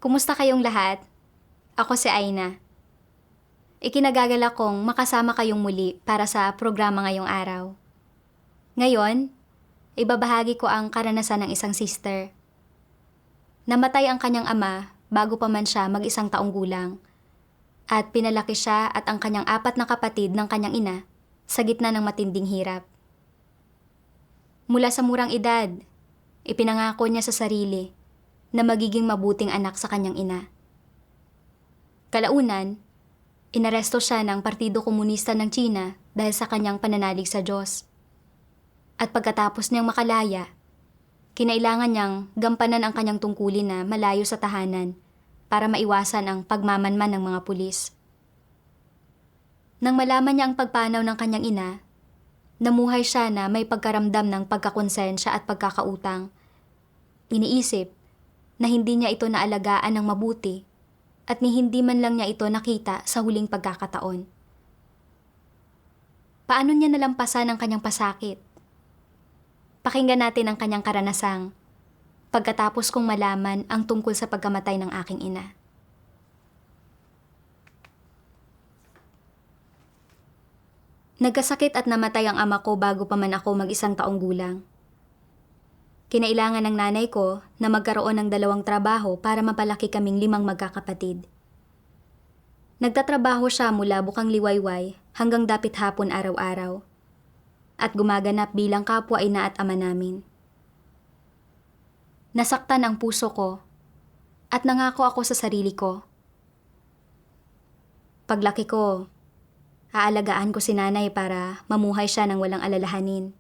Kumusta kayong lahat? Ako si Aina. Ikinagagalak kong makasama kayong muli para sa programa ngayong araw. Ngayon, ibabahagi ko ang karanasan ng isang sister. Namatay ang kanyang ama bago pa man siya mag-isang taong gulang. At pinalaki siya at ang kanyang 4 na kapatid ng kanyang ina sa gitna ng matinding hirap. Mula sa murang edad, ipinangako niya sa sarili na magiging mabuting anak sa kanyang ina. Kalaunan, inaresto siya ng Partido Komunista ng China dahil sa kanyang pananalig sa Diyos. At pagkatapos niyang makalaya, kinailangan niyang gampanan ang kanyang tungkulin na malayo sa tahanan para maiwasan ang pagmamanman ng mga pulis. Nang malaman niya ang pagpanaw ng kanyang ina, namuhay siya na may pagkaramdam ng pagkakonsensya at pagkakautang. Iniisip na hindi niya ito naalagaan ng mabuti at ni hindi man lang niya ito nakita sa huling pagkakataon. Paano niya nalampasan ang kanyang pasakit? Pakinggan natin ang kanyang karanasang pagkatapos kong malaman ang tungkol sa pagkamatay ng aking ina. Nagkasakit at namatay ang ama ko bago pa man ako mag-isang taong gulang. Kinailangan ng nanay ko na magkaroon ng 2 trabaho para mapalaki kaming 5 magkakapatid. Nagtatrabaho siya mula bukang liwayway hanggang dapit hapon araw-araw at gumaganap bilang kapwa-ina at ama namin. Nasaktan ang puso ko at nangako ako sa sarili ko. Paglaki ko, aalagaan ko si nanay para mamuhay siya ng walang alalahanin.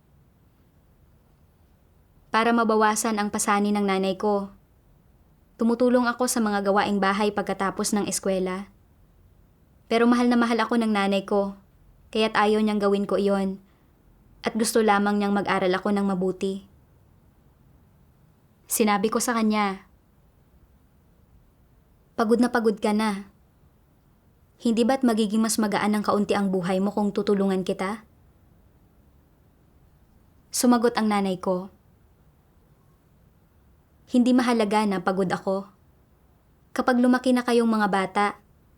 Para mabawasan ang pasanin ng nanay ko, tumutulong ako sa mga gawaing bahay pagkatapos ng eskwela. Pero mahal na mahal ako ng nanay ko, kaya't ayaw niyang gawin ko iyon at gusto lamang niyang mag-aral ako ng mabuti. Sinabi ko sa kanya, "Pagod na pagod ka na. Hindi ba't magiging mas magaan ng kaunti ang buhay mo kung tutulungan kita?" Sumagot ang nanay ko, "Hindi mahalaga na pagod ako. Kapag lumaki na kayong mga bata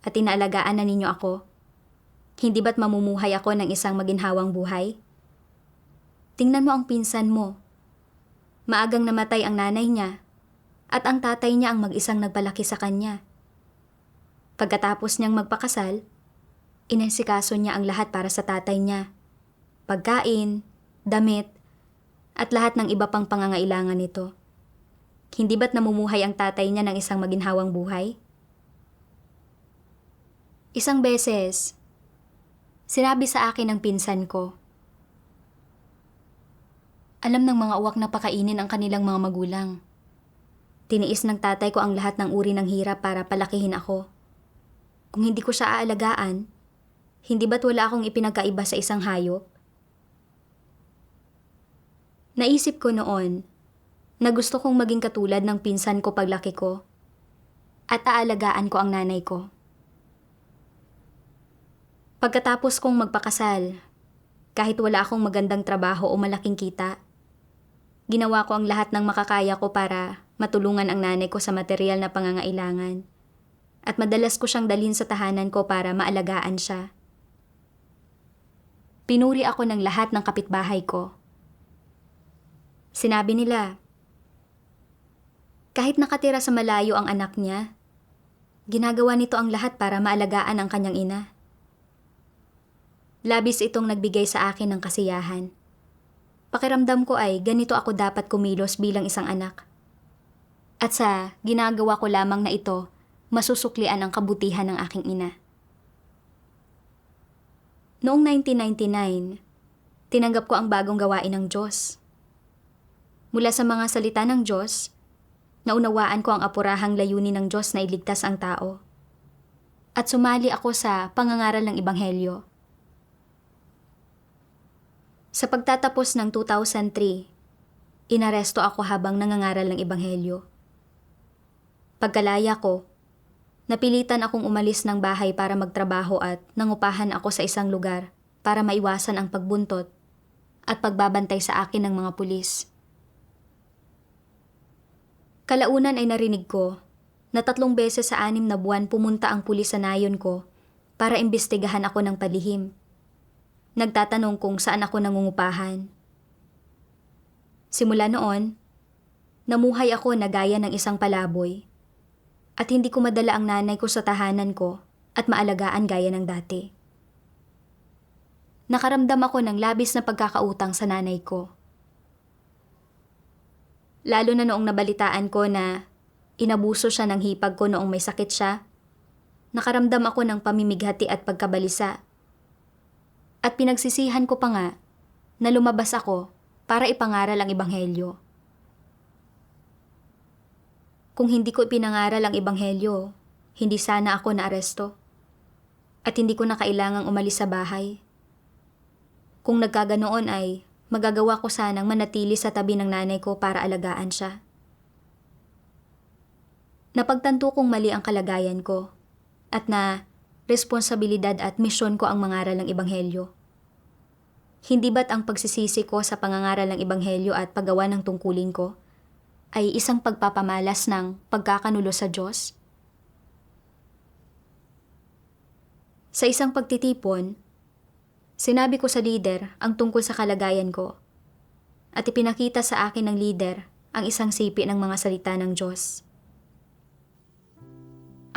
at inaalagaan na ninyo ako, hindi ba't mamumuhay ako ng isang maginhawang buhay? Tingnan mo ang pinsan mo. Maagang namatay ang nanay niya at ang tatay niya ang mag-isang nagpalaki sa kanya. Pagkatapos niyang magpakasal, inasikaso niya ang lahat para sa tatay niya. Pagkain, damit, at lahat ng iba pang pangangailangan nito. Hindi ba't namumuhay ang tatay niya ng isang maginhawang buhay?" Isang beses, sinabi sa akin ng pinsan ko, "Alam ng mga uwak na pakainin ang kanilang mga magulang. Tiniis ng tatay ko ang lahat ng uri ng hirap para palakihin ako. Kung hindi ko siya aalagaan, hindi ba't wala akong ipinagkaiba sa isang hayop?" Naisip ko noon na gusto kong maging katulad ng pinsan ko paglaki ko at aalagaan ko ang nanay ko. Pagkatapos kong magpakasal, kahit wala akong magandang trabaho o malaking kita, ginawa ko ang lahat ng makakaya ko para matulungan ang nanay ko sa material na pangangailangan at madalas ko siyang dalhin sa tahanan ko para maalagaan siya. Pinuri ako ng lahat ng kapitbahay ko. Sinabi nila, kahit nakatira sa malayo ang anak niya, ginagawa nito ang lahat para maalagaan ang kanyang ina. Labis itong nagbigay sa akin ng kasiyahan. Pakiramdam ko ay ganito ako dapat kumilos bilang isang anak. At sa ginagawa ko lamang na ito, masusuklian ang kabutihan ng aking ina. Noong 1999, tinanggap ko ang bagong gawain ng Diyos. Mula sa mga salita ng Diyos, naunawaan ko ang apurahang layunin ng Diyos na iligtas ang tao. At sumali ako sa pangangaral ng Ebanghelyo. Sa pagtatapos ng 2003, inaresto ako habang nangangaral ng Ebanghelyo. Pagkalaya ko, napilitan akong umalis ng bahay para magtrabaho at nangupahan ako sa isang lugar para maiwasan ang pagbuntot at pagbabantay sa akin ng mga pulis. Kalaunan ay narinig ko na 3 beses sa 6 na buwan pumunta ang pulis sa nayon ko para imbestigahan ako ng palihim. Nagtatanong kung saan ako nangungupahan. Simula noon, namuhay ako na gaya ng isang palaboy at hindi ko madala ang nanay ko sa tahanan ko at maalagaan gaya ng dati. Nakaramdam ako ng labis na pagkakautang sa nanay ko. Lalo na noong nabalitaan ko na inabuso siya ng hipag ko noong may sakit siya, nakaramdam ako ng pamimighati at pagkabalisa. At pinagsisihan ko pa nga na lumabas ako para ipangaral ang ebanghelyo. Kung hindi ko ipinangaral ang ebanghelyo, hindi sana ako naaresto. At hindi ko na kailangang umalis sa bahay. Kung nagkaganoon ay magagawa ko sanang manatili sa tabi ng nanay ko para alagaan siya. Napagtanto kong mali ang kalagayan ko at na responsibilidad at misyon ko ang mangaral ng ebanghelyo. Hindi ba't ang pagsisisi ko sa pangangaral ng ebanghelyo at paggawa ng tungkulin ko ay isang pagpapamalas ng pagkakanulo sa Diyos? Sa isang pagtitipon, sinabi ko sa leader ang tungkol sa kalagayan ko at ipinakita sa akin ng leader ang isang sipi ng mga salita ng Diyos.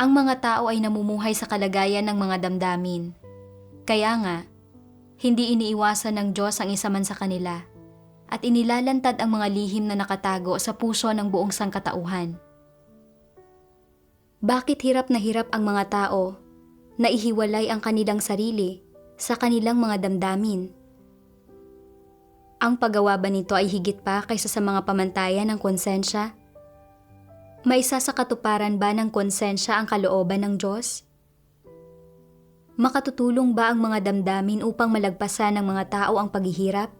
Ang mga tao ay namumuhay sa kalagayan ng mga damdamin. Kaya nga, hindi iniiwasan ng Diyos ang isa man sa kanila at inilalantad ang mga lihim na nakatago sa puso ng buong sangkatauhan. Bakit hirap na hirap ang mga tao na ihiwalay ang kanilang sarili sa kanilang mga damdamin? Ang paggawa ba nito ay higit pa kaysa sa mga pamantayan ng konsensya? May isa sa katuparan ba ng konsensya ang kalooban ng Diyos? Makatutulong ba ang mga damdamin upang malagpasan ng mga tao ang paghihirap?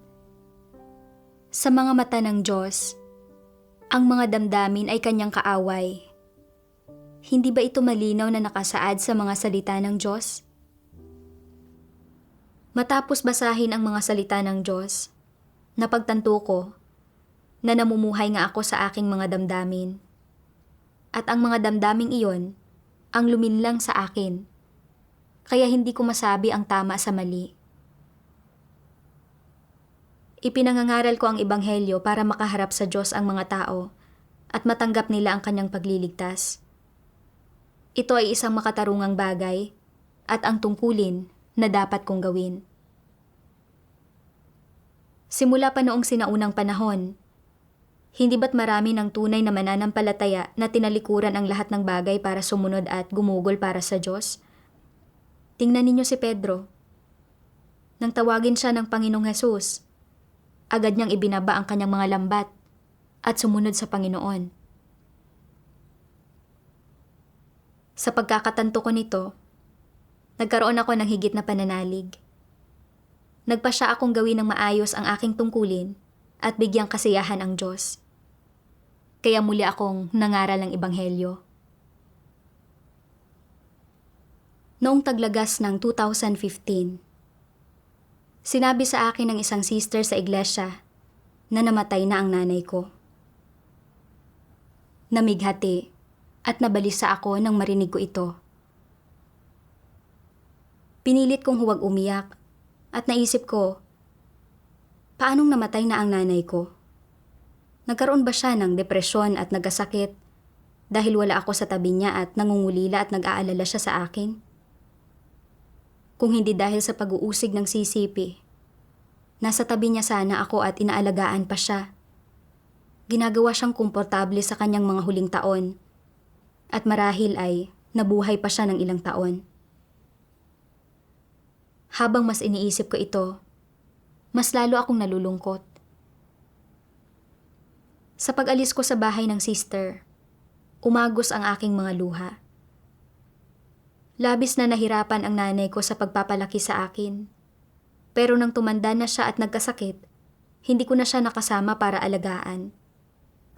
Sa mga mata ng Diyos, ang mga damdamin ay kanyang kaaway. Hindi ba ito malinaw na nakasaad sa mga salita ng Diyos? Matapos basahin ang mga salita ng Diyos, napagtanto ko na namumuhay nga ako sa aking mga damdamin. At ang mga damdaming iyon ang luminlang sa akin, kaya hindi ko masabi ang tama sa mali. Ipinangangaral ko ang ebanghelyo para makaharap sa Diyos ang mga tao at matanggap nila ang kanyang pagliligtas. Ito ay isang makatarungang bagay at ang tungkulin na dapat kong gawin. Simula pa noong sinaunang panahon, hindi ba't marami ng tunay na mananampalataya na tinalikuran ang lahat ng bagay para sumunod at gumugol para sa Diyos? Tingnan ninyo si Pedro. Nang tawagin siya ng Panginoong Hesus, agad niyang ibinaba ang kanyang mga lambat at sumunod sa Panginoon. Sa pagkakatanto ko nito, nagkaroon ako ng higit na pananalig. Nagpasya akong gawin ng maayos ang aking tungkulin at bigyang kasiyahan ang Diyos. Kaya muli akong nangaral ng ebanghelyo. Noong taglagas ng 2015, sinabi sa akin ng isang sister sa iglesia na namatay na ang nanay ko. Namighati at nabalisa ako nang marinig ko ito. Pinilit kong huwag umiyak at naisip ko, paanong namatay na ang nanay ko? Nagkaroon ba siya ng depresyon at nagkasakit dahil wala ako sa tabi niya at nangungulila at nag-aalala siya sa akin? Kung hindi dahil sa pag-uusig ng sisipi, nasa tabi niya sana ako at inaalagaan pa siya. Ginagawa siyang komportable sa kanyang mga huling taon at marahil ay nabuhay pa siya ng ilang taon. Habang mas iniisip ko ito, mas lalo akong nalulungkot. Sa pag-alis ko sa bahay ng sister, umagos ang aking mga luha. Labis na nahirapan ang nanay ko sa pagpapalaki sa akin. Pero nang tumanda na siya at nagkasakit, hindi ko na siya nakasama para alagaan.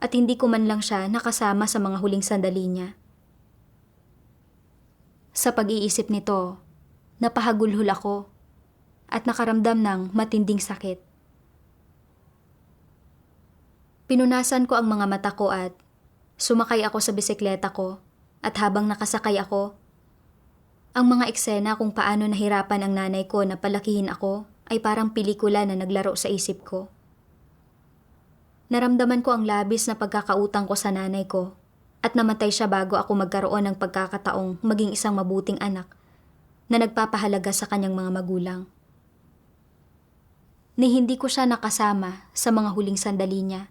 At hindi ko man lang siya nakasama sa mga huling sandali niya. Sa pag-iisip nito, napahagulhol ako at nakaramdam ng matinding sakit. Pinunasan ko ang mga mata ko at sumakay ako sa bisikleta ko at habang nakasakay ako, ang mga eksena kung paano nahirapan ang nanay ko na palakihin ako ay parang pelikula na naglaro sa isip ko. Naramdaman ko ang labis na pagkakautang ko sa nanay ko at namatay siya bago ako magkaroon ng pagkakataong maging isang mabuting anak na nagpapahalaga sa kanyang mga magulang. Ni hindi ko siya nakasama sa mga huling sandali niya.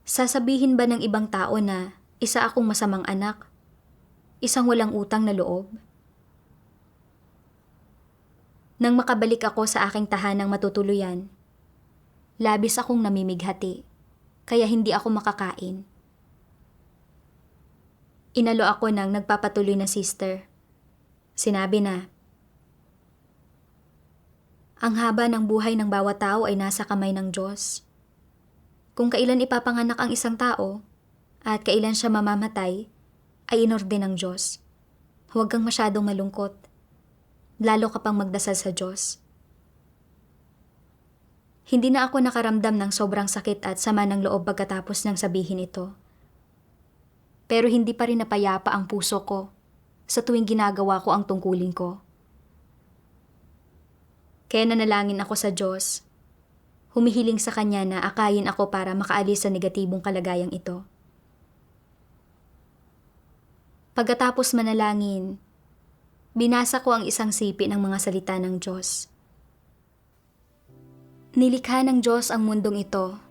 Sasabihin ba ng ibang tao na isa akong masamang anak? Isang walang utang na loob? Nang makabalik ako sa aking tahanang matutuluyan, labis akong namimighati, kaya hindi ako makakain. Inalo ako ng nagpapatuloy na sister. Sinabi na, ang haba ng buhay ng bawat tao ay nasa kamay ng Diyos. Kung kailan ipapanganak ang isang tao at kailan siya mamamatay, ay inorde ng Diyos. Huwag kang masyadong malungkot. Lalo ka pang magdasal sa Diyos. Hindi na ako nakaramdam ng sobrang sakit at sama ng loob pagkatapos niyang sabihin ito. Pero hindi pa rin napayapa ang puso ko sa tuwing ginagawa ko ang tungkulin ko. Kaya nanalangin ako sa Diyos. Humihiling sa Kanya na akayin ako para makaalis sa negatibong kalagayang ito. Pagkatapos manalangin, binasa ko ang isang sipi ng mga salita ng Diyos. Nilikha ng Diyos ang mundong ito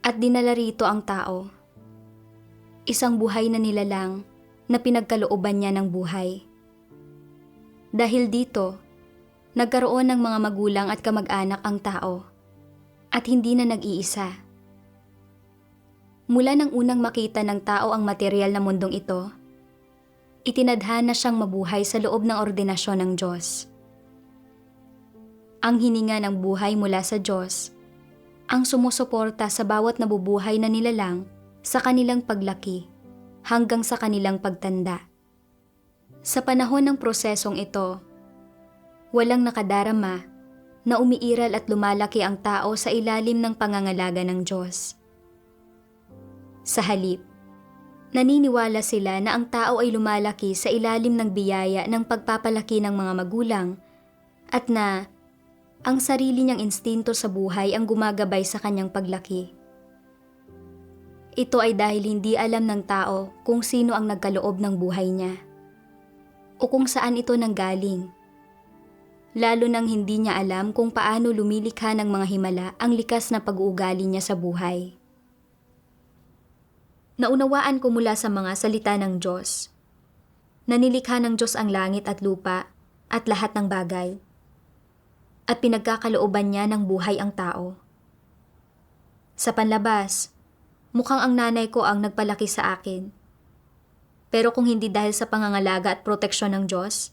at dinala rito ang tao. Isang buhay na nilalang na pinagkalooban niya ng buhay. Dahil dito, nagkaroon ng mga magulang at kamag-anak ang tao at hindi na nag-iisa. Mula nang unang makita ng tao ang material na mundong ito, itinadhana siyang mabuhay sa loob ng ordinasyon ng Diyos. Ang hininga ng buhay mula sa Diyos, ang sumusuporta sa bawat nabubuhay na nilalang sa kanilang paglaki hanggang sa kanilang pagtanda. Sa panahon ng prosesong ito, walang nakadarama na umiiral at lumalaki ang tao sa ilalim ng pangangalaga ng Diyos. Sa halip, naniniwala sila na ang tao ay lumalaki sa ilalim ng biyaya ng pagpapalaki ng mga magulang at na ang sarili niyang instinto sa buhay ang gumagabay sa kanyang paglaki. Ito ay dahil hindi alam ng tao kung sino ang nagkaloob ng buhay niya o kung saan ito nanggaling. Lalo nang hindi niya alam kung paano lumilikha ng mga himala ang likas na pag-uugali niya sa buhay. Naunawaan ko mula sa mga salita ng Diyos na nilikha ng Diyos ang langit at lupa at lahat ng bagay, at pinagkakalooban niya ng buhay ang tao. Sa panlabas, mukhang ang nanay ko ang nagpalaki sa akin. Pero kung hindi dahil sa pangangalaga at proteksyon ng Diyos,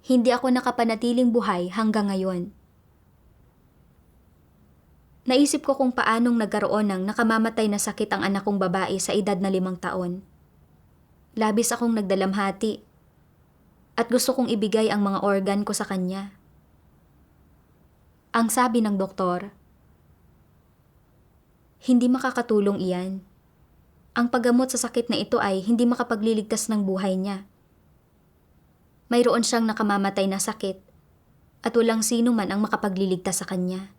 hindi ako nakapanatiling buhay hanggang ngayon. Naisip ko kung paanong nagkaroon ng nakamamatay na sakit ang anak kong babae sa edad na 5 taon. Labis akong nagdalamhati at gusto kong ibigay ang mga organ ko sa kanya. Ang sabi ng doktor, hindi makakatulong iyan. Ang paggamot sa sakit na ito ay hindi makapagliligtas ng buhay niya. Mayroon siyang nakamamatay na sakit at walang sino man ang makapagliligtas sa kanya.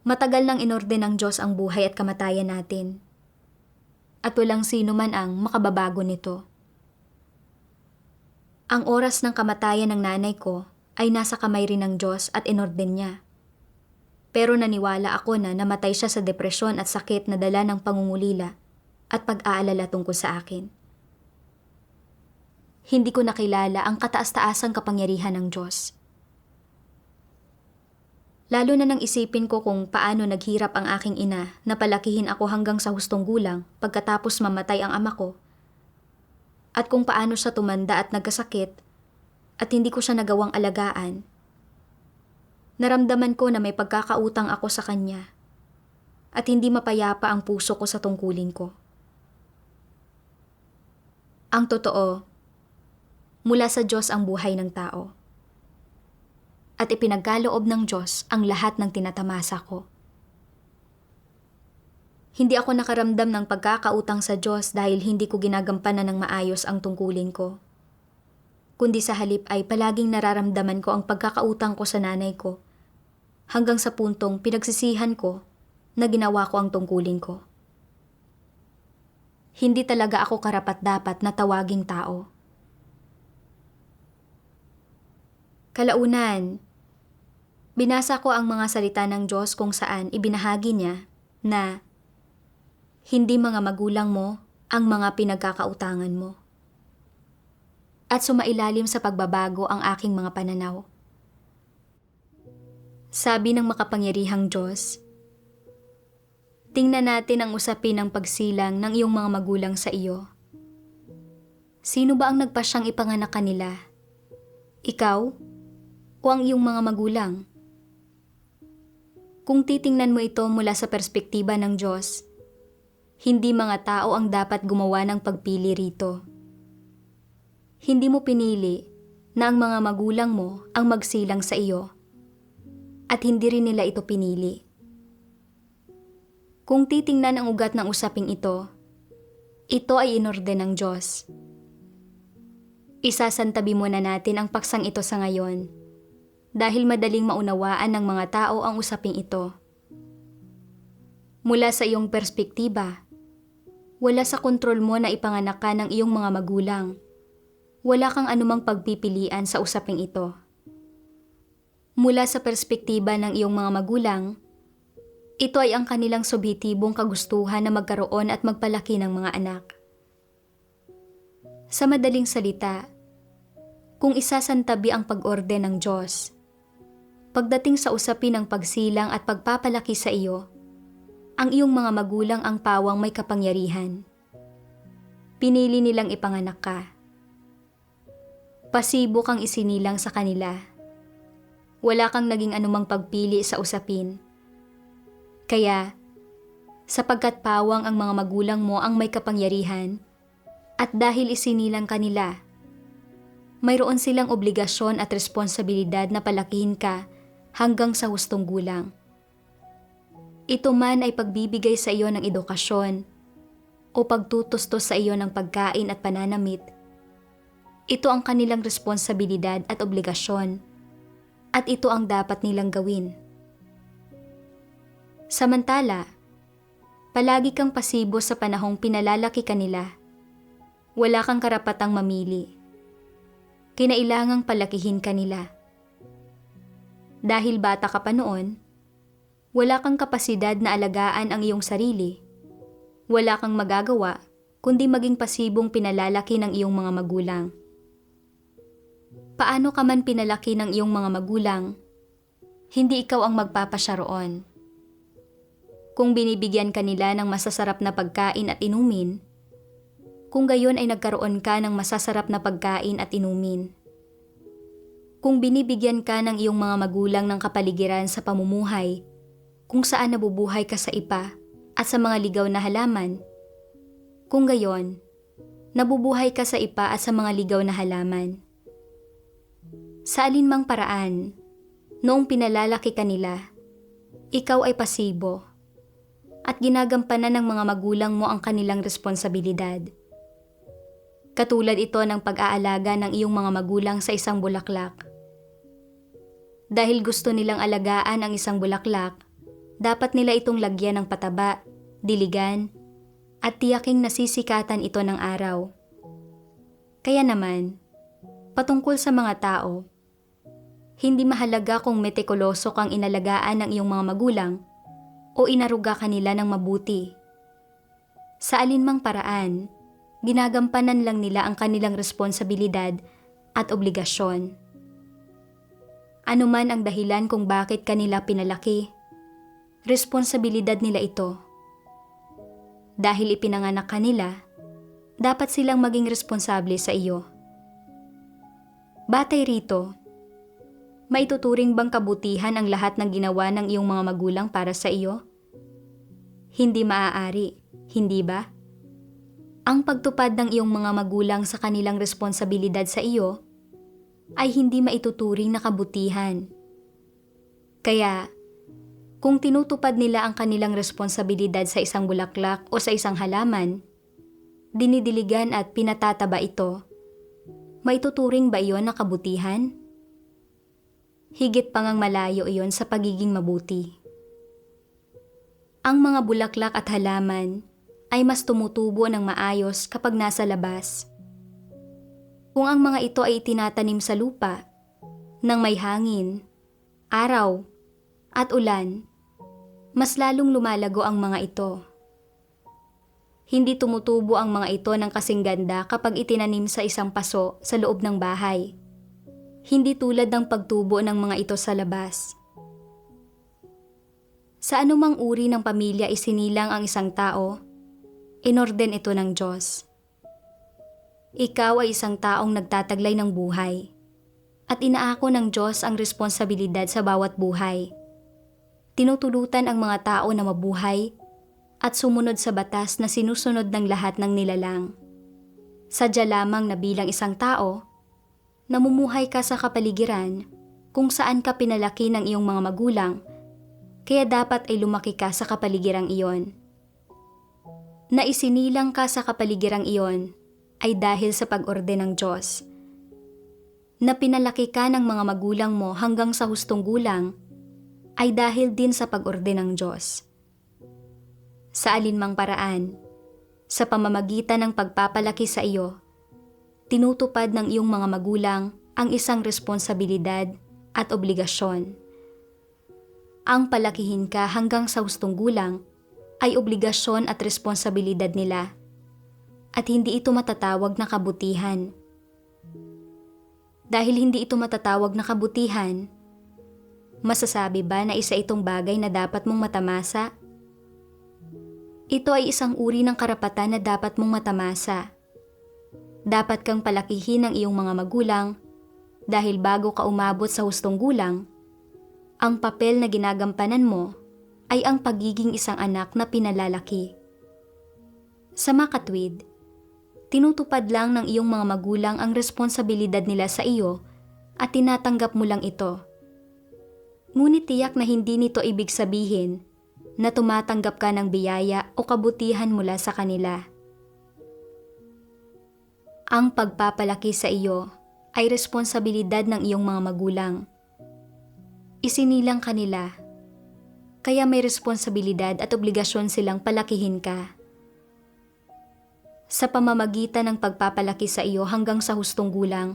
Matagal nang inorde ng Diyos ang buhay at kamatayan natin at walang sino man ang makababago nito. Ang oras ng kamatayan ng nanay ko ay nasa kamay rin ng Diyos at inorde niya. Pero naniwala ako na namatay siya sa depresyon at sakit na dala ng pangungulila at pag-aalala tungkol sa akin. Hindi ko nakilala ang kataas-taasang kapangyarihan ng Diyos. Lalo na nang isipin ko kung paano naghirap ang aking ina na palakihin ako hanggang sa hustong gulang pagkatapos mamatay ang ama ko. At kung paano siya tumanda at nagkasakit at hindi ko siya nagawang alagaan. Naramdaman ko na may pagkakautang ako sa kanya at hindi mapayapa ang puso ko sa tungkulin ko. Ang totoo, mula sa Diyos ang buhay ng tao. At ipinagkaloob ng Diyos ang lahat ng tinatamasa ko. Hindi ako nakaramdam ng pagkakautang sa Diyos dahil hindi ko ginagampanan ng maayos ang tungkulin ko. Kundi sa halip ay palaging nararamdaman ko ang pagkakautang ko sa nanay ko, hanggang sa puntong pinagsisihan ko na ginawa ko ang tungkulin ko. Hindi talaga ako karapat-dapat na tawaging tao. Kalaunan, binasa ko ang mga salita ng Diyos kung saan ibinahagi niya na hindi mga magulang mo ang mga pinagkakautangan mo. At sumailalim sa pagbabago ang aking mga pananaw. Sabi ng makapangyarihang Diyos, tingnan natin ang usapin ng pagsilang ng iyong mga magulang sa iyo. Sino ba ang nagpasyang ipanganak kanila? Ikaw o ang iyong mga magulang? Kung titingnan mo ito mula sa perspektiba ng Diyos, hindi mga tao ang dapat gumawa ng pagpili rito. Hindi mo pinili na ang mga magulang mo ang magsilang sa iyo at hindi rin nila ito pinili. Kung titingnan ang ugat ng usaping ito ay inorden ng Diyos. Isasantabi muna natin ang paksang ito sa ngayon dahil madaling maunawaan ng mga tao ang usaping ito. Mula sa iyong perspektiba, wala sa kontrol mo na ipanganak ka ng iyong mga magulang. Wala kang anumang pagpipilian sa usaping ito. Mula sa perspektiba ng iyong mga magulang, ito ay ang kanilang subhetibong kagustuhan na magkaroon at magpalaki ng mga anak. Sa madaling salita, kung isasantabi ang pag-orde ng Diyos, pagdating sa usapin ng pagsilang at pagpapalaki sa iyo, ang iyong mga magulang ang pawang may kapangyarihan. Pinili nilang ipanganak ka. Pasibo kang isinilang sa kanila. Wala kang naging anumang pagpili sa usapin. Kaya, sapagkat pawang ang mga magulang mo ang may kapangyarihan, at dahil isinilang kanila, mayroon silang obligasyon at responsibilidad na palakihin ka hanggang sa hustong gulang. Ito man ay pagbibigay sa iyo ng edukasyon o pagtutustos sa iyo ng pagkain at pananamit. Ito ang kanilang responsibilidad at obligasyon, at ito ang dapat nilang gawin. Samantala, palagi kang pasibo sa panahong pinalalaki ka nila. Wala kang karapatang mamili. Kinailangang palakihin ka nila. Dahil bata ka pa noon, wala kang kapasidad na alagaan ang iyong sarili. Wala kang magagawa kundi maging pasibong pinalalaki ng iyong mga magulang. Paano ka man pinalaki ng iyong mga magulang, hindi ikaw ang magpapasya roon. Kung binibigyan ka nila ng masasarap na pagkain at inumin, kung gayon ay nagkaroon ka ng masasarap na pagkain at inumin. Kung binibigyan ka ng iyong mga magulang ng kapaligiran sa pamumuhay, kung saan nabubuhay ka sa ipa at sa mga ligaw na halaman, kung gayon, nabubuhay ka sa ipa at sa mga ligaw na halaman. Sa alinmang paraan, noong pinalalaki ka nila, ikaw ay pasibo at ginagampanan ng mga magulang mo ang kanilang responsibilidad. Katulad ito ng pag-aalaga ng iyong mga magulang sa isang bulaklak. Dahil gusto nilang alagaan ang isang bulaklak, dapat nila itong lagyan ng pataba, diligan, at tiyaking nasisikatan ito ng araw. Kaya naman, patungkol sa mga tao, hindi mahalaga kung metikuloso kang inalagaan ng iyong mga magulang o inaruga ka nila ng mabuti. Sa alinmang paraan, ginagampanan lang nila ang kanilang responsibilidad at obligasyon. Ano man ang dahilan kung bakit kanila pinalaki, responsibilidad nila ito. Dahil ipinanganak ka nila, dapat silang maging responsable sa iyo. Batay rito, maituturing bang kabutihan ang lahat ng ginawa ng iyong mga magulang para sa iyo? Hindi maaari, hindi ba? Ang pagtupad ng iyong mga magulang sa kanilang responsibilidad sa iyo ay hindi maituturing na kabutihan. Kaya, Kung tinutupad nila ang kanilang responsibilidad sa isang bulaklak o sa isang halaman, dinidiligan at pinatataba ito, maituturing ba iyon na kabutihan? Higit pang ang malayo iyon sa pagiging mabuti. Ang mga bulaklak at halaman ay mas tumutubo ng maayos kapag nasa labas. Kung ang mga ito ay itinatanim sa lupa, nang may hangin, araw, at ulan, mas lalong lumalago ang mga ito. Hindi tumutubo ang mga ito ng kasing ganda kapag itinanim sa isang paso sa loob ng bahay. Hindi tulad ng pagtubo ng mga ito sa labas. Sa anumang uri ng pamilya isinilang ang isang tao, inorden ito ng Diyos. Ikaw ay isang taong nagtataglay ng buhay, at inaako ng Diyos ang responsibilidad sa bawat buhay. Tinutulutan ang mga tao na mabuhay at sumunod sa batas na sinusunod ng lahat ng nilalang. Sadya lamang na bilang isang tao, namumuhay ka sa kapaligiran kung saan ka pinalaki ng iyong mga magulang, kaya dapat ay lumaki ka sa kapaligirang iyon. Na isinilang ka sa kapaligirang iyon ay dahil sa pag-orde ng Diyos. Na pinalaki ka ng mga magulang mo hanggang sa hustong gulang ay dahil din sa pag-orde ng Diyos. Sa alinmang paraan, sa pamamagitan ng pagpapalaki sa iyo, tinutupad ng iyong mga magulang ang isang responsibilidad at obligasyon. Ang palakihin ka hanggang sa hustong gulang ay obligasyon at responsibilidad nila, at hindi ito matatawag na kabutihan. Dahil hindi ito matatawag na kabutihan, masasabi ba na isa itong bagay na dapat mong matamasa? Ito ay isang uri ng karapatan na dapat mong matamasa. Dapat kang palakihin ng iyong mga magulang dahil bago ka umabot sa hustong gulang, ang papel na ginagampanan mo ay ang pagiging isang anak na pinalalaki. Sa makatwid, tinutupad lang ng iyong mga magulang ang responsibilidad nila sa iyo at tinatanggap mo lang ito. Ngunit tiyak na hindi nito ibig sabihin na tumatanggap ka ng biyaya o kabutihan mula sa kanila. Ang pagpapalaki sa iyo ay responsibilidad ng iyong mga magulang. Isinilang kanila, kaya may responsibilidad at obligasyon silang palakihin ka. Sa pamamagitan ng pagpapalaki sa iyo hanggang sa hustong gulang,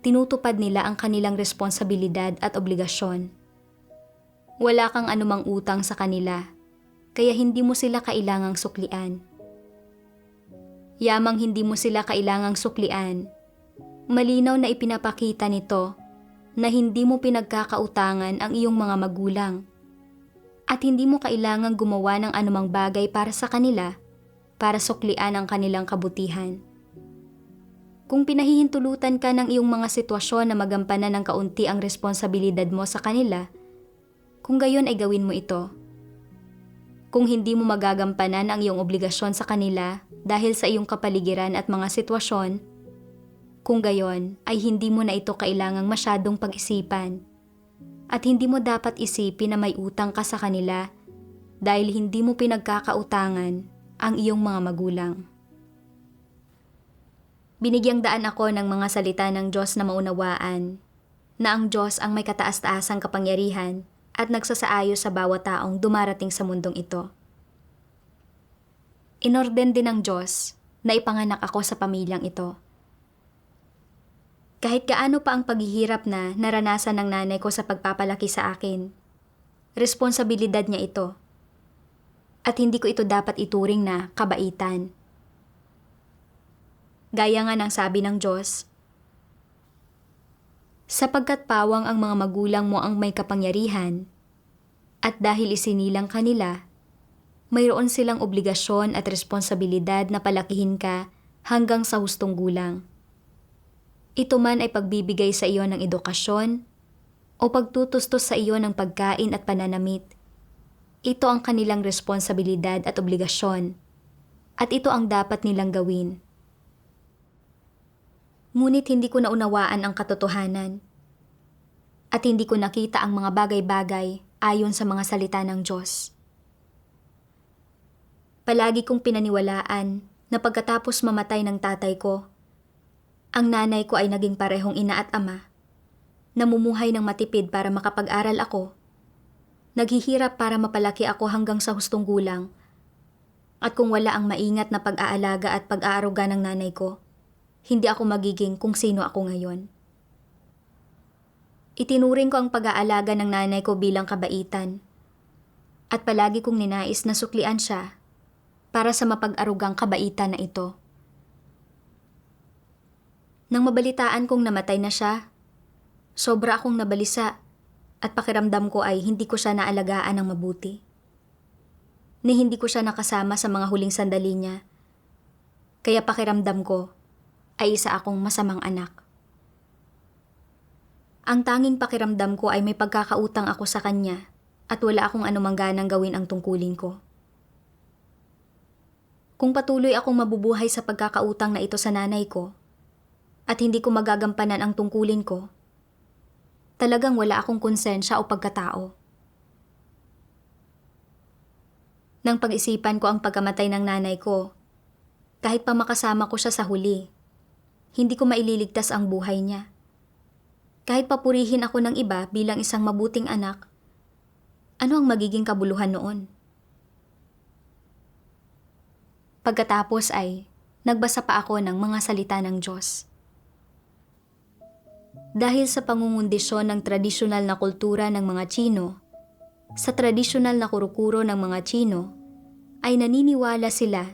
tinutupad nila ang kanilang responsibilidad at obligasyon. Wala kang anumang utang sa kanila, kaya hindi mo sila kailangang suklian. Yamang hindi mo sila kailangang suklian, malinaw na ipinapakita nito na hindi mo pinagkakautangan ang iyong mga magulang at hindi mo kailangang gumawa ng anumang bagay para sa kanila para suklian ang kanilang kabutihan. Kung pinahihintulutan ka ng iyong mga sitwasyon na magampanan ng kaunti ang responsibilidad mo sa kanila, kung gayon ay gawin mo ito. Kung hindi mo magagampanan ang iyong obligasyon sa kanila dahil sa iyong kapaligiran at mga sitwasyon, kung gayon ay hindi mo na ito kailangang masyadong pag-isipan at hindi mo dapat isipin na may utang ka sa kanila dahil hindi mo pinagkakautangan ang iyong mga magulang. Binigyang daan ako ng mga salita ng Diyos na maunawaan na ang Diyos ang may kataas-taasang kapangyarihan at nagsasaayos sa bawat taong dumarating sa mundong ito. Inorden din ng Diyos na ipanganak ako sa pamilyang ito. Kahit gaano pa ang paghihirap na naranasan ng nanay ko sa pagpapalaki sa akin, responsibilidad niya ito. At hindi ko ito dapat ituring na kabaitan. Gaya nga ng sabi ng Diyos, sapagkat pawang ang mga magulang mo ang may kapangyarihan, at dahil isinilang kanila, mayroon silang obligasyon at responsibilidad na palakihin ka hanggang sa hustong gulang. Ito man ay pagbibigay sa iyo ng edukasyon o pagtutustos sa iyo ng pagkain at pananamit. Ito ang kanilang responsibilidad at obligasyon, at ito ang dapat nilang gawin. Ngunit hindi ko naunawaan ang katotohanan, at hindi ko nakita ang mga bagay-bagay ayon sa mga salita ng Diyos. Palagi kong pinaniwalaan na pagkatapos mamatay ng tatay ko, ang nanay ko ay naging parehong ina at ama, namumuhay ng matipid para makapag-aral ako, naghihirap para mapalaki ako hanggang sa hustong gulang, at kung wala ang maingat na pag-aalaga at pag-aaruga ng nanay ko, hindi ako magiging kung sino ako ngayon. Itinuring ko ang pag-aalaga ng nanay ko bilang kabaitan, at palagi kong ninais na suklian siya para sa mapag-arugang kabaitan na ito. Nang mabalitaan kong namatay na siya, sobra akong nabalisa at pakiramdam ko ay hindi ko siya naalagaan ng mabuti. Ni hindi ko siya nakasama sa mga huling sandali niya, kaya pakiramdam ko ay isa akong masamang anak. Ang tanging pakiramdam ko ay may pagkakautang ako sa kanya at wala akong anumang ganang gawin ang tungkulin ko. Kung patuloy akong mabubuhay sa pagkakautang na ito sa nanay ko, at hindi ko magagampanan ang tungkulin ko, talagang wala akong konsensya o pagkatao. Nang pag-isipan ko ang pagkamatay ng nanay ko, kahit pa makasama ko siya sa huli, hindi ko maililigtas ang buhay niya. Kahit papurihin ako ng iba bilang isang mabuting anak, ano ang magiging kabuluhan noon? Pagkatapos ay, nagbasa pa ako ng mga salita ng Diyos. Dahil sa pangungundisyon ng tradisyonal na kultura ng mga Tsino, sa tradisyonal na kuro-kuro ng mga Tsino, ay naniniwala sila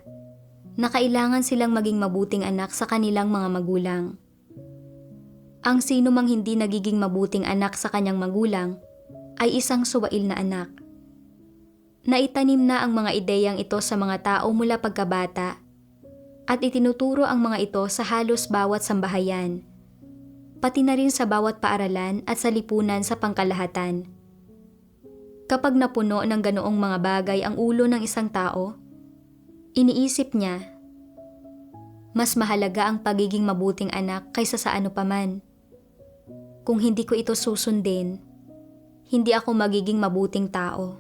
na kailangan silang maging mabuting anak sa kanilang mga magulang. Ang sino mang hindi nagiging mabuting anak sa kanyang magulang ay isang suwail na anak. Naitanim na ang mga ideyang ito sa mga tao mula pagkabata at itinuturo ang mga ito sa halos bawat sambahayan, pati na rin sa bawat paaralan at sa lipunan sa pangkalahatan. Kapag napuno ng ganoong mga bagay ang ulo ng isang tao, iniisip niya, mas mahalaga ang pagiging mabuting anak kaysa sa ano paman. Kung hindi ko ito susundin, hindi ako magiging mabuting tao.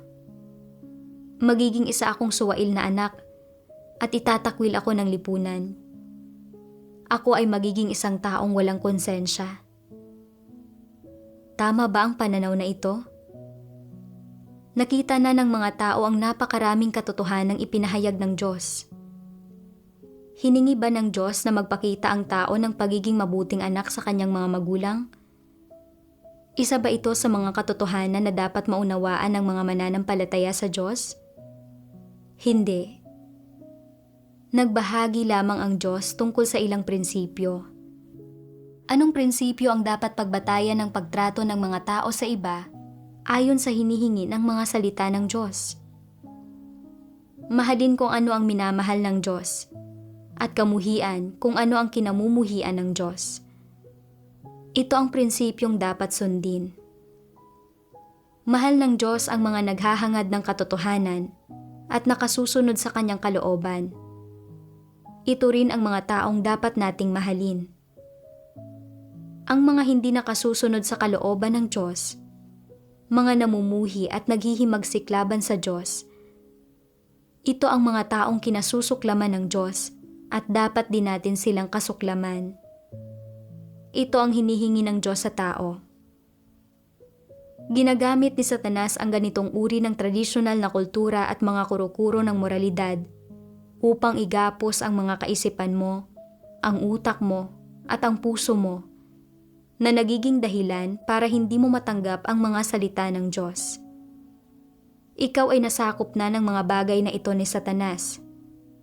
Magiging isa akong suwail na anak at itatakwil ako ng lipunan. Ako ay magiging isang taong walang konsensya. Tama ba ang pananaw na ito? Nakita na ng mga tao ang napakaraming katotohanang ipinahayag ng Diyos. Hiningi ba ng Diyos na magpakita ang tao ng pagiging mabuting anak sa kanyang mga magulang? Isa ba ito sa mga katotohanan na dapat maunawaan ng mga mananampalataya sa Diyos? Hindi. Nagbahagi lamang ang Diyos tungkol sa ilang prinsipyo. Anong prinsipyo ang dapat pagbatayan ng pagtrato ng mga tao sa iba ayon sa hinihingi ng mga salita ng Diyos? Mahalin kung ano ang minamahal ng Diyos at kamuhian kung ano ang kinamumuhian ng Diyos. Ito ang prinsipyong dapat sundin. Mahal ng Diyos ang mga naghahangad ng katotohanan at nakasusunod sa kanyang kalooban. Ito rin ang mga taong dapat nating mahalin. Ang mga hindi nakasusunod sa kalooban ng Diyos, mga namumuhi at naghihimagsik laban sa Diyos, ito ang mga taong kinasusuklaman ng Diyos at dapat din natin silang kasuklaman. Ito ang hinihingi ng Diyos sa tao. Ginagamit ni Satanas ang ganitong uri ng tradisyonal na kultura at mga kuro-kuro ng moralidad upang igapos ang mga kaisipan mo, ang utak mo, at ang puso mo na nagiging dahilan para hindi mo matanggap ang mga salita ng Diyos. Ikaw ay nasakop na ng mga bagay na ito ni Satanas,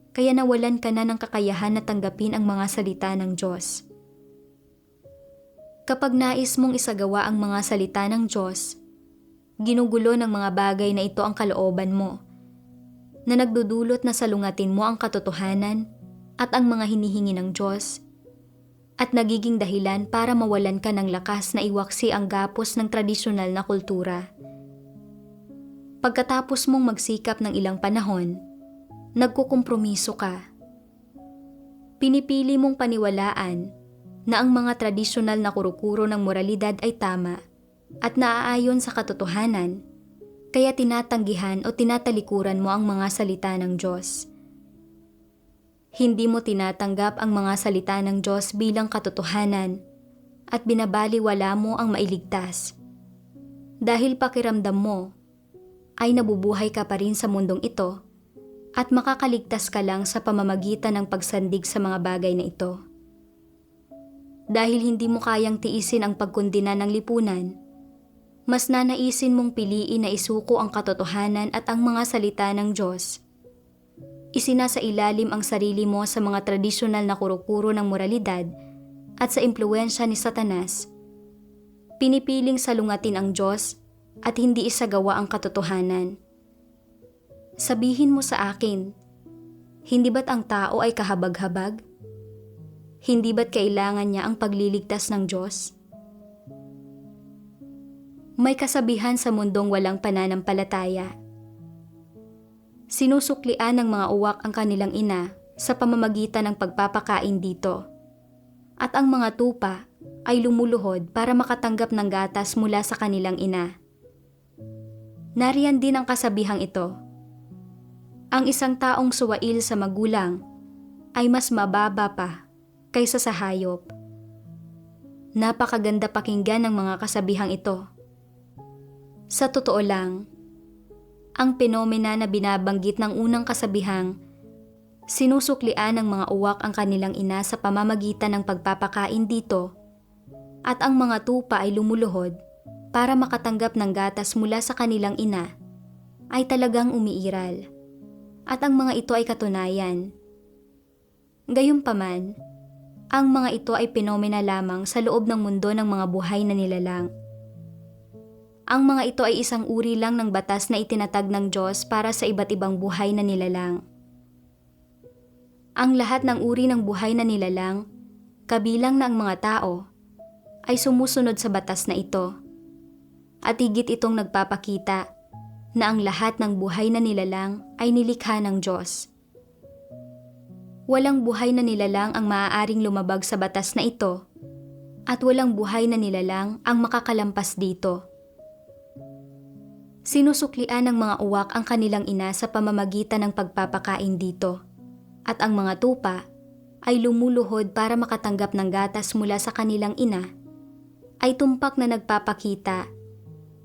kaya nawalan ka na ng kakayahan na tanggapin ang mga salita ng Diyos. Kapag nais mong isagawa ang mga salita ng Diyos, ginugulo ng mga bagay na ito ang kalooban mo, na nagdudulot na salungatin mo ang katotohanan at ang mga hinihingi ng Diyos, at nagiging dahilan para mawalan ka ng lakas na iwaksi ang gapos ng tradisyonal na kultura. Pagkatapos mong magsikap ng ilang panahon, nagkukompromiso ka. Pinipili mong paniwalaan na ang mga tradisyonal na kuro-kuro ng moralidad ay tama at naaayon sa katotohanan, Kaya tinatanggihan o tinatalikuran mo ang mga salita ng Diyos. Hindi mo tinatanggap ang mga salita ng Diyos bilang katotohanan at binabaliwala mo ang mailigtas. Dahil pakiramdam mo ay nabubuhay ka pa rin sa mundong ito at makakaligtas ka lang sa pamamagitan ng pagsandig sa mga bagay na ito. Dahil hindi mo kayang tiisin ang pagkondena ng lipunan, mas nanaisin mong piliin na isuko ang katotohanan at ang mga salita ng Diyos. Isinasailalim ang sarili mo sa mga tradisyonal na kuro-kuro ng moralidad at sa impluwensya ni Satanas. Pinipiling salungatin ang Diyos at hindi isagawa ang katotohanan. Sabihin mo sa akin, hindi ba't ang tao ay kahabag-habag? Hindi ba't kailangan niya ang pagliligtas ng Diyos? May kasabihan sa mundong walang pananampalataya. Sinusuklian ng mga uwak ang kanilang ina sa pamamagitan ng pagpapakain dito. At ang mga tupa ay lumuluhod para makatanggap ng gatas mula sa kanilang ina. Nariyan din ang kasabihang ito. Ang isang taong suwail sa magulang ay mas mababa pa kaysa sa hayop. Napakaganda pakinggan ng mga kasabihang ito. Sa totoo lang, ang penomena na binabanggit ng unang kasabihang, sinusuklian ng mga uwak ang kanilang ina sa pamamagitan ng pagpapakain dito, at ang mga tupa ay lumuluhod para makatanggap ng gatas mula sa kanilang ina, ay talagang umiiral, at ang mga ito ay katunayan. Gayunpaman, ang mga ito ay penomena lamang sa loob ng mundo ng mga buhay na nilalang. Ang mga ito ay isang uri lang ng batas na itinatag ng Diyos para sa iba't ibang buhay na nilalang. Ang lahat ng uri ng buhay na nilalang, kabilang na ang mga tao, ay sumusunod sa batas na ito. At higit itong nagpapakita na ang lahat ng buhay na nilalang ay nilikha ng Diyos. Walang buhay na nilalang ang maaaring lumabag sa batas na ito, at walang buhay na nilalang ang makakalampas dito. Sinusuklian ng mga uwak ang kanilang ina sa pamamagitan ng pagpapakain dito, at ang mga tupa ay lumuluhod para makatanggap ng gatas mula sa kanilang ina, ay tumpak na nagpapakita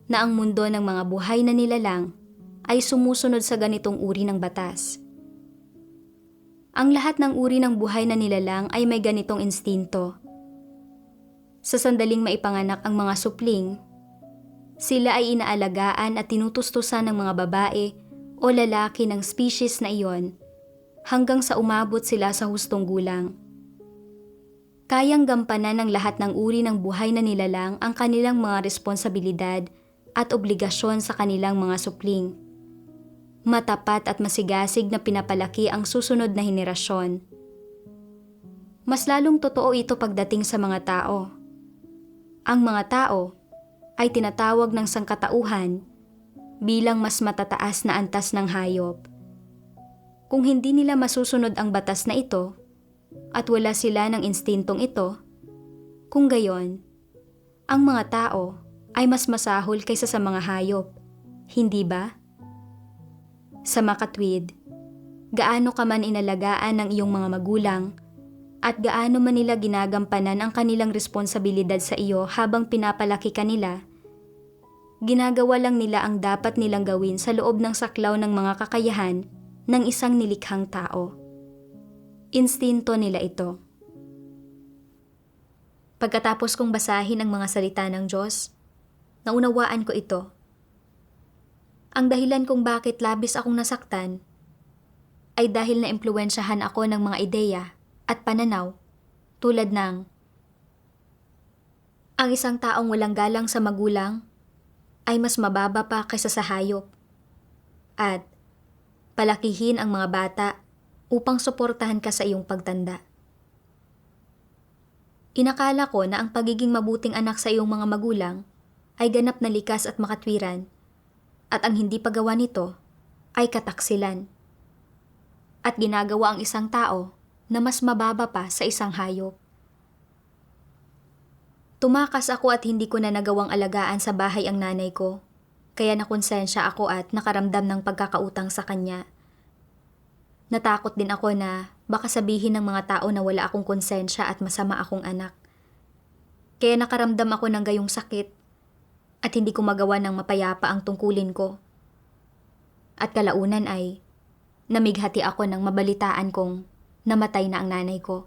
na ang mundo ng mga buhay na nilalang ay sumusunod sa ganitong uri ng batas. Ang lahat ng uri ng buhay na nilalang ay may ganitong instinto. Sa sandaling maipanganak ang mga supling, sila ay inaalagaan at tinutustusan ng mga babae o lalaki ng species na iyon hanggang sa umabot sila sa hustong gulang. Kayang gampanan ng lahat ng uri ng buhay na nilalang ang kanilang mga responsibilidad at obligasyon sa kanilang mga supling. Matapat at masigasig na pinapalaki ang susunod na henerasyon. Mas lalong totoo ito pagdating sa mga tao. Ang mga tao ay tinatawag ng sangkatauhan bilang mas matataas na antas ng hayop. Kung hindi nila masusunod ang batas na ito at wala sila ng instintong ito, kung gayon, ang mga tao ay mas masahol kaysa sa mga hayop, hindi ba? Sa makatwid, gaano ka man inalagaan ng iyong mga magulang at gaano man nila ginagampanan ang kanilang responsibilidad sa iyo habang pinapalaki ka nila, ginagawa lang nila ang dapat nilang gawin sa loob ng saklaw ng mga kakayahan ng isang nilikhang tao. Instinto nila ito. Pagkatapos kong basahin ang mga salita ng Diyos, naunawaan ko ito. Ang dahilan kung bakit labis akong nasaktan ay dahil na-impluwensyahan ako ng mga ideya at pananaw tulad ng ang isang taong walang galang sa magulang ay mas mababa pa kaysa sa hayop, at palakihin ang mga bata upang suportahan ka sa iyong pagtanda. Inakala ko na ang pagiging mabuting anak sa iyong mga magulang ay ganap na likas at makatwiran, at ang hindi paggawa nito ay kataksilan. At ginagawa ang isang tao na mas mababa pa sa isang hayop. Tumakas ako at hindi ko na nagawang alagaan sa bahay ang nanay ko, Kaya nakonsensya ako at nakaramdam ng pagkakautang sa kanya. Natakot din ako na baka sabihin ng mga tao na wala akong konsensya at masama akong anak. Kaya nakaramdam ako ng gayong sakit at hindi ko magawa ng mapayapa ang tungkulin ko. At kalaunan ay namighati ako nang mabalitaan kong namatay na ang nanay ko.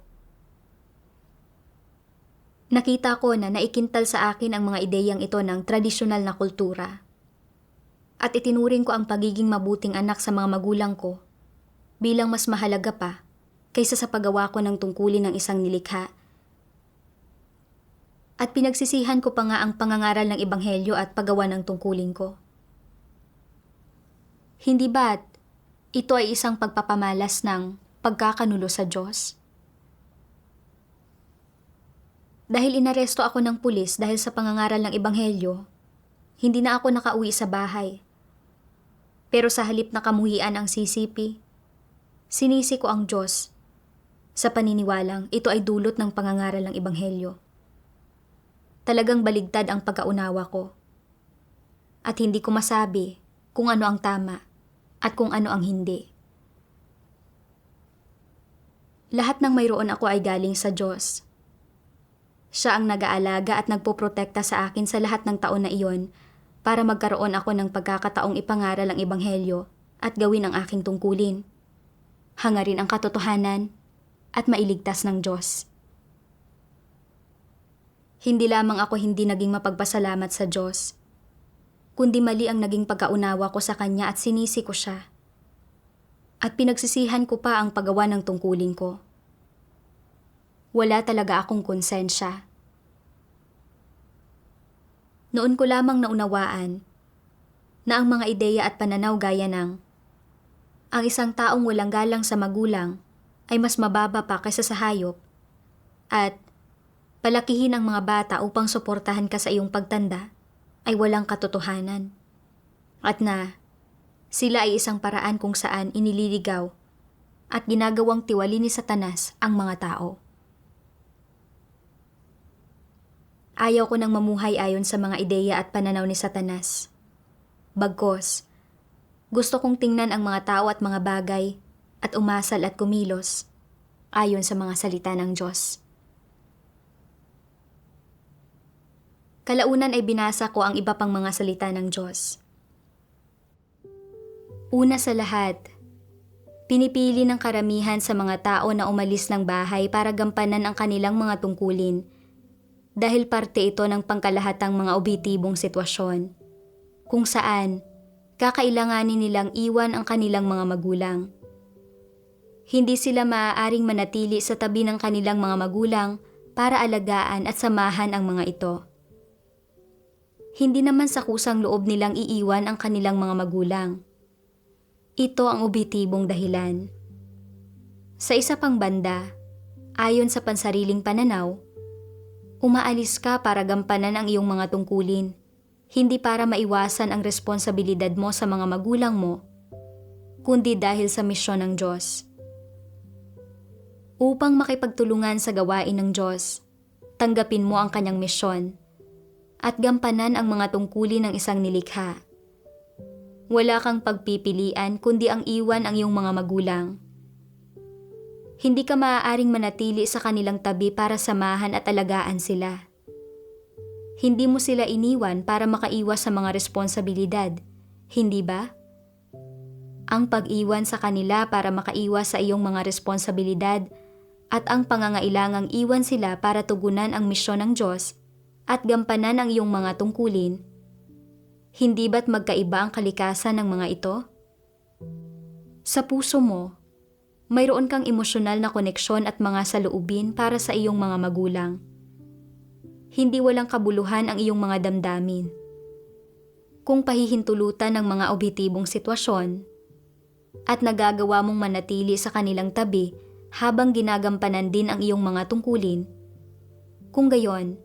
Nakita ko na naikintal sa akin ang mga ideyang ito ng tradisyonal na kultura. At itinuring ko ang pagiging mabuting anak sa mga magulang ko bilang mas mahalaga pa kaysa sa paggawa ko ng tungkulin ng isang nilikha. At pinagsisihan ko pa nga ang pangangaral ng ebanghelyo at paggawa ng tungkulin ko. Hindi ba't ito ay isang pagpapamalas ng pagkakanulo sa Diyos? Dahil inaresto ako ng pulis dahil sa pangangaral ng ebanghelyo, hindi na ako nakauwi sa bahay. Pero sa halip na kamuhian ang CCP, sinisi ko ang Diyos sa paniniwalang ito ay dulot ng pangangaral ng ebanghelyo. Talagang baligtad ang pagkaunawa ko. At hindi ko masabi kung ano ang tama at kung ano ang hindi. Lahat ng mayroon ako ay galing sa Diyos. Siya ang nag-aalaga at nagpoprotekta sa akin sa lahat ng taon na iyon para magkaroon ako ng pagkakataong ipangaral ang ebanghelyo at gawin ang aking tungkulin. Hangarin ang katotohanan at mailigtas ng Diyos. Hindi lamang ako hindi naging mapagpasalamat sa Diyos, kundi mali ang naging pagkaunawa ko sa Kanya at sinisi ko siya. At pinagsisihan ko pa ang paggawa ng tungkulin ko. Wala talaga akong konsensya. Noon ko lamang naunawaan na ang mga ideya at pananaw gaya ng ang isang taong walang galang sa magulang ay mas mababa pa kaysa sa hayop at palakihin ang mga bata upang suportahan ka sa iyong pagtanda ay walang katotohanan at na sila ay isang paraan kung saan inililigaw at ginagawang tiwali ni Satanas ang mga tao. Ayaw ko nang mamuhay ayon sa mga ideya at pananaw ni Satanas. Bagkus, gusto kong tingnan ang mga tao at mga bagay at umasal at kumilos ayon sa mga salita ng Diyos. Kalaunan ay binasa ko ang iba pang mga salita ng Diyos. Una sa lahat, pinipili ng karamihan sa mga tao na umalis ng bahay para gampanan ang kanilang mga tungkulin dahil parte ito ng pangkalahatang mga objetibong sitwasyon kung saan kakailanganin nilang iwan ang kanilang mga magulang. Hindi sila maaaring manatili sa tabi ng kanilang mga magulang para alagaan at samahan ang mga ito. Hindi naman sa kusang loob nilang iiwan ang kanilang mga magulang. Ito ang objetibong dahilan. Sa isa pang banda, ayon sa pansariling pananaw, umaalis ka para gampanan ang iyong mga tungkulin, hindi para maiwasan ang responsibilidad mo sa mga magulang mo, kundi dahil sa misyon ng Diyos. Upang makipagtulungan sa gawain ng Diyos, tanggapin mo ang kanyang misyon at gampanan ang mga tungkulin ng isang nilikha. Wala kang pagpipilian kundi ang iwan ang iyong mga magulang. Hindi ka maaaring manatili sa kanilang tabi para samahan at alagaan sila. Hindi mo sila iniwan para makaiwas sa mga responsibilidad, hindi ba? Ang pag-iwan sa kanila para makaiwas sa iyong mga responsibilidad at ang pangangailangang iwan sila para tugunan ang misyon ng Diyos at gampanan ang iyong mga tungkulin, hindi ba't magkaiba ang kalikasan ng mga ito? Sa puso mo, mayroon kang emosyonal na koneksyon at mga saloobin para sa iyong mga magulang. Hindi walang kabuluhan ang iyong mga damdamin. Kung pahihintulutan ng mga objetibong sitwasyon at nagagawa mong manatili sa kanilang tabi habang ginagampanan din ang iyong mga tungkulin, kung gayon,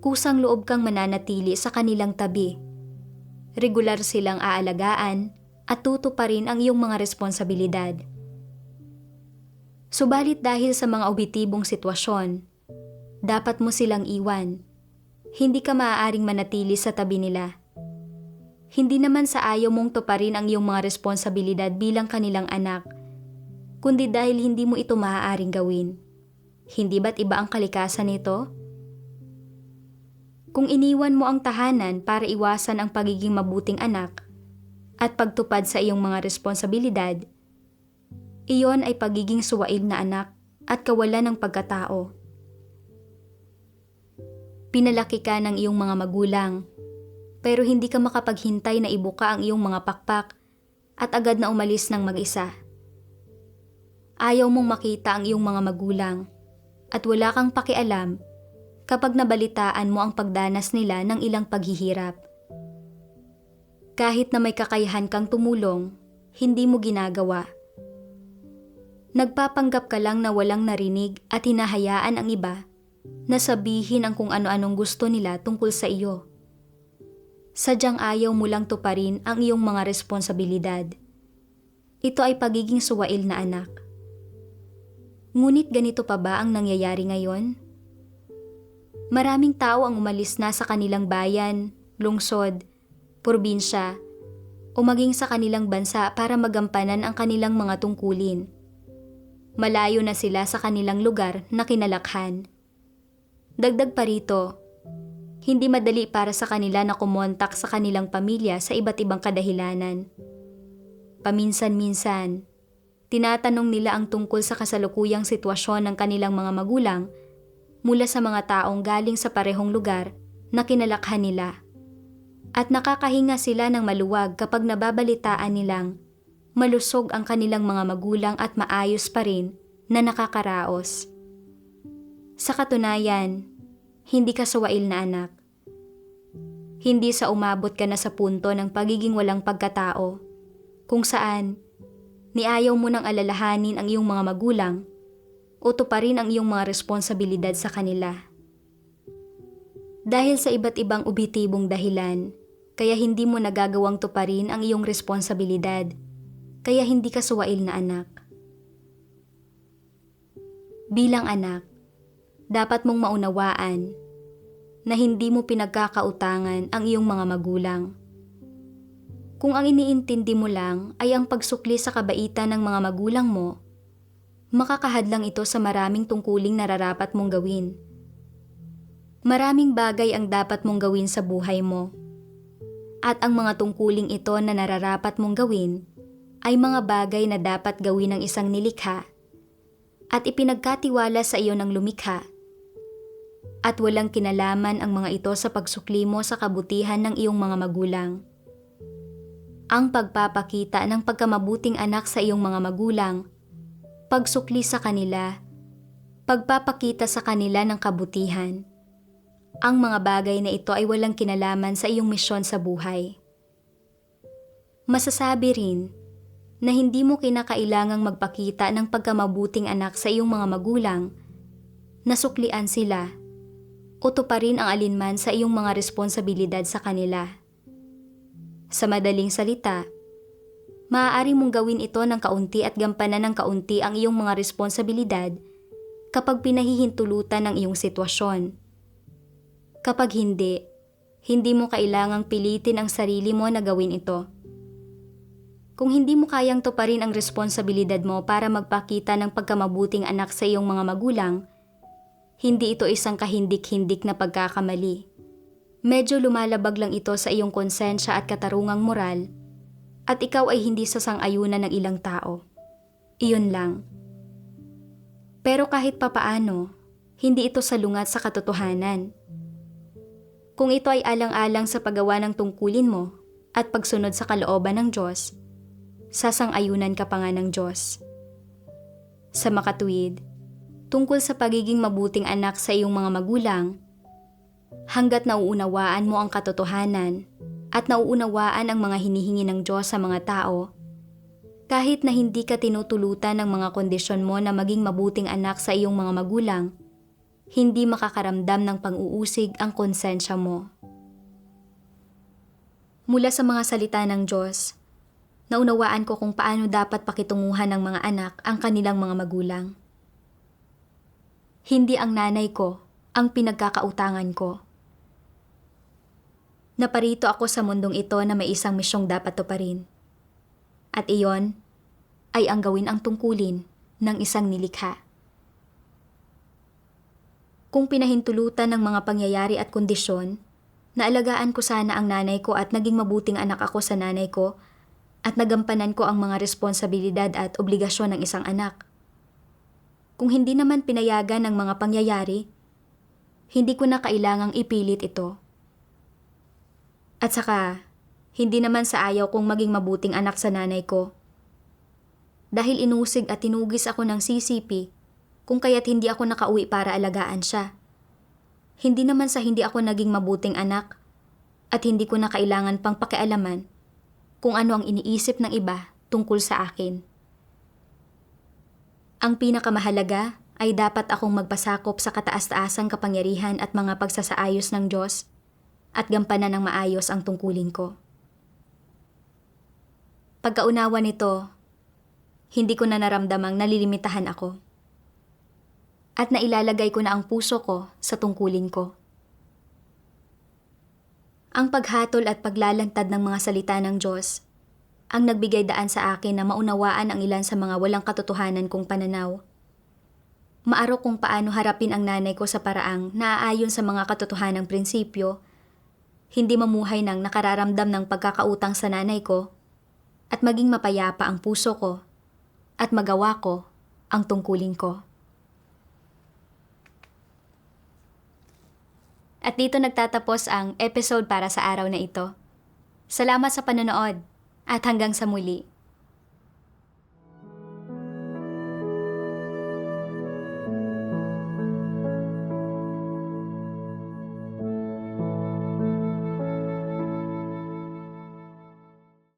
kusang loob kang mananatili sa kanilang tabi. Regular silang aalagaan at tutuparin ang iyong mga responsibilidad. Subalit dahil sa mga objetibong sitwasyon, dapat mo silang iwan. Hindi ka maaaring manatili sa tabi nila. Hindi naman sa ayaw mong tuparin ang iyong mga responsibilidad bilang kanilang anak, kundi dahil hindi mo ito maaaring gawin. Hindi ba't iba ang kalikasan nito? Kung iniwan mo ang tahanan para iwasan ang pagiging mabuting anak at pagtupad sa iyong mga responsibilidad, iyon ay pagiging suwail na anak at kawalan ng pagkatao. Pinalaki ka ng iyong mga magulang, pero hindi ka makapaghintay na ibuka ang iyong mga pakpak at agad na umalis ng mag-isa. Ayaw mong makita ang iyong mga magulang at wala kang pakialam kapag nabalitaan mo ang pagdanas nila ng ilang paghihirap. Kahit na may kakayahan kang tumulong, hindi mo ginagawa. Nagpapanggap ka lang na walang narinig at hinahayaan ang iba na sabihin ang kung ano-anong gusto nila tungkol sa iyo. Sadyang ayaw mo lang tuparin ang iyong mga responsibilidad. Ito ay pagiging suwail na anak. Ngunit ganito pa ba ang nangyayari ngayon? Maraming tao ang umalis na sa kanilang bayan, lungsod, probinsya, o maging sa kanilang bansa para magampanan ang kanilang mga tungkulin. Malayo na sila sa kanilang lugar na kinalakhan. Dagdag pa rito, hindi madali para sa kanila na kumontak sa kanilang pamilya sa iba't ibang kadahilanan. Paminsan-minsan, tinatanong nila ang tungkol sa kasalukuyang sitwasyon ng kanilang mga magulang mula sa mga taong galing sa parehong lugar na kinalakhan nila. At nakakahinga sila ng maluwag kapag nababalitaan nilang malusog ang kanilang mga magulang at maayos pa rin na nakakaraos. Sa katunayan, hindi ka suwail na anak. Hindi sa umabot ka na sa punto ng pagiging walang pagkatao, kung saan niayaw mo nang alalahanin ang iyong mga magulang o tuparin ang iyong mga responsibilidad sa kanila. Dahil sa iba't ibang objetibong dahilan, kaya hindi mo nagagawang tuparin ang iyong responsibilidad, kaya hindi ka suwail na anak. Bilang anak, dapat mong maunawaan na hindi mo pinagkakautangan ang iyong mga magulang. Kung ang iniintindi mo lang ay ang pagsukli sa kabaitan ng mga magulang mo, makakahadlang ito sa maraming tungkuling nararapat mong gawin. Maraming bagay ang dapat mong gawin sa buhay mo. At ang mga tungkuling ito na nararapat mong gawin ay mga bagay na dapat gawin ng isang nilikha at ipinagkatiwala sa iyo ng lumikha. At walang kinalaman ang mga ito sa pagsukli mo sa kabutihan ng iyong mga magulang. Ang pagpapakita ng pagkamabuting anak sa iyong mga magulang, pagsukli sa kanila, pagpapakita sa kanila ng kabutihan. Ang mga bagay na ito ay walang kinalaman sa iyong misyon sa buhay. Masasabi rin na hindi mo kinakailangang magpakita ng pagkamabuting anak sa iyong mga magulang na suklian sila o tuparin ang alinman sa iyong mga responsibilidad sa kanila. Sa madaling salita, maaari mong gawin ito ng kaunti at gampanan ng kaunti ang iyong mga responsibilidad kapag pinahihintulutan ng iyong sitwasyon. Kapag hindi, hindi mo kailangang pilitin ang sarili mo na gawin ito. Kung hindi mo kayang tuparin ang responsibilidad mo para magpakita ng pagkamabuting anak sa iyong mga magulang, hindi ito isang kahindik-hindik na pagkakamali. Medyo lumalabag lang ito sa iyong konsensya at katarungang moral at ikaw ay hindi sasang-ayunan ng ilang tao. Iyon lang. Pero kahit papaano, hindi ito salungat sa katotohanan. Kung ito ay alang-alang sa paggawa ng tungkulin mo at pagsunod sa kalooban ng Diyos, sasang-ayunan ka pa nga ng Diyos. Sa makatuwid, tungkol sa pagiging mabuting anak sa iyong mga magulang, hanggat nauunawaan mo ang katotohanan at nauunawaan ang mga hinihingi ng Diyos sa mga tao, kahit na hindi ka tinutulutan ng mga kondisyon mo na maging mabuting anak sa iyong mga magulang, hindi makakaramdam ng pang-uusig ang konsensya mo. Mula sa mga salita ng Diyos, naunawaan ko kung paano dapat pakitunguhan ng mga anak ang kanilang mga magulang. Hindi ang nanay ko ang pinagkakautangan ko. Naparito ako sa mundong ito na may isang misyong dapat tuparin. At iyon ay ang gawin ang tungkulin ng isang nilikha. Kung pinahintulutan ng mga pangyayari at kondisyon, naalagaan ko sana ang nanay ko at naging mabuting anak ako sa nanay ko at nagampanan ko ang mga responsibilidad at obligasyon ng isang anak. Kung hindi naman pinayagan ng mga pangyayari, hindi ko na kailangang ipilit ito. At saka, hindi naman sa ayaw kong maging mabuting anak sa nanay ko. Dahil inusig at tinugis ako ng CCP, kung kaya't hindi ako nakauwi para alagaan siya. Hindi naman sa hindi ako naging mabuting anak at hindi ko na kailangan pang pakialaman kung ano ang iniisip ng iba tungkol sa akin. Ang pinakamahalaga ay dapat akong magpasakop sa kataas-taasang kapangyarihan at mga pagsasaayos ng Diyos at gampanan ng maayos ang tungkulin ko. Pagkaunawa nito, hindi ko na naramdamang nalilimitahan ako. At nailalagay ko na ang puso ko sa tungkulin ko. Ang paghatol at paglalantad ng mga salita ng Diyos ang nagbigay daan sa akin na maunawaan ang ilan sa mga walang katotohanan kong pananaw. Maaro kung paano harapin ang nanay ko sa paraang naaayon sa mga katotohanang prinsipyo, hindi mamuhay ng nakararamdam ng pagkakautang sa nanay ko, at maging mapayapa ang puso ko at magawa ko ang tungkulin ko. At dito nagtatapos ang episode para sa araw na ito. Salamat sa panonood at hanggang sa muli.